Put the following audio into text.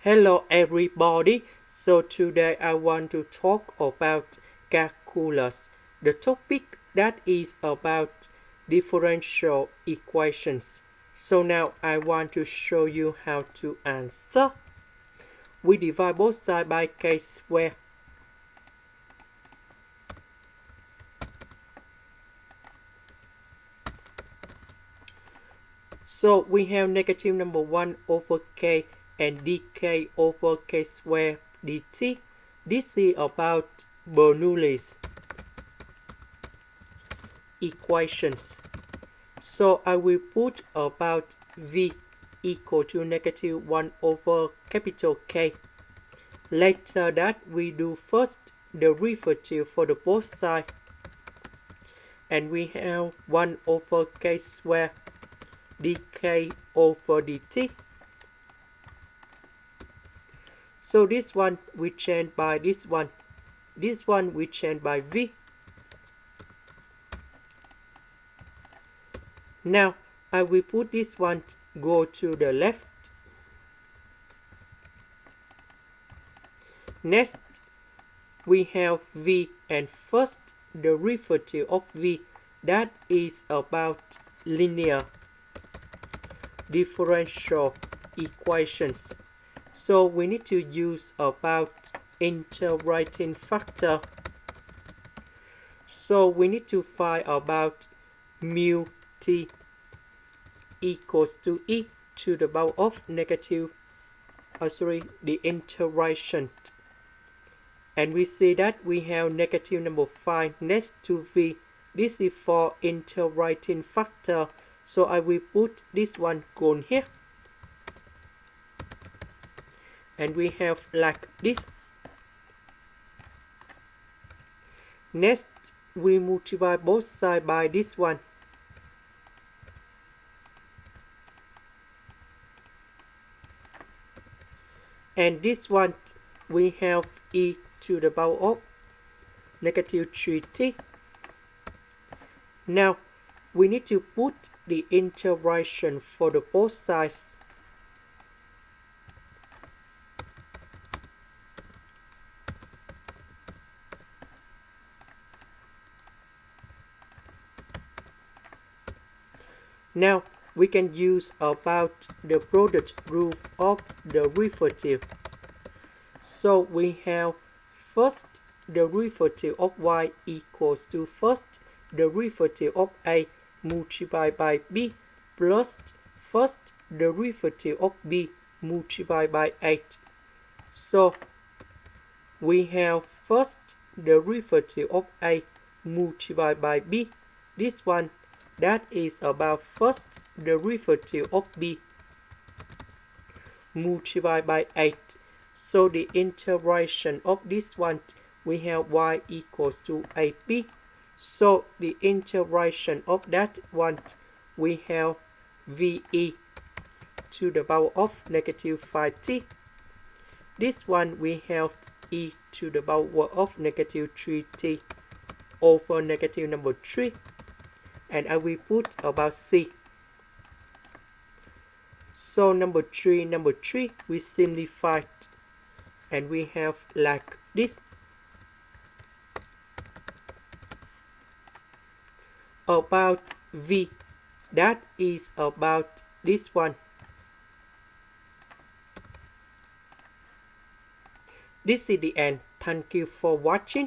Hello everybody, so today I want to talk about calculus, the topic that is about differential equations. So now I want to show you how to answer. We divide both sides by k squared. So we have negative number 1 over k and dk over k squared dt. This is about Bernoulli's equations. So I will put about v equal to negative 1 over capital K. Later that we do first the derivative for the both sides. And we have 1 over k squared dk over dt. So this one we change by this one. This one we change by v. Now I will put this one go to the left. Next we have v and first the derivative of v, that is about linear differential equations. So we need to use about integrating factor. So we need to find about mu t equals to e to the power of negative, the integration. And we see that we have negative number 5 next to v. This is for integrating factor. So I will put this one gone here. And we have like this. Next, we multiply both sides by this one. And this one, we have e to the power of negative 3t. Now, we need to put the integration for the both sides. Now we can use about the product rule of the derivative. So we have first the derivative of y equals to first the derivative of a multiplied by b plus first the derivative of b multiplied by 8. So we have first the derivative of a multiplied by b. This one, that is about first the derivative of b multiplied by 8. So the integration of this one, we have y equals to ab. So the integration of that one, we have ve to the power of negative 5t. This one we have e to the power of negative 3t over negative number 3. And I will put about c. So number 3, we simplify it. And we have like this. About v, that is about this one. This is the end. Thank you for watching.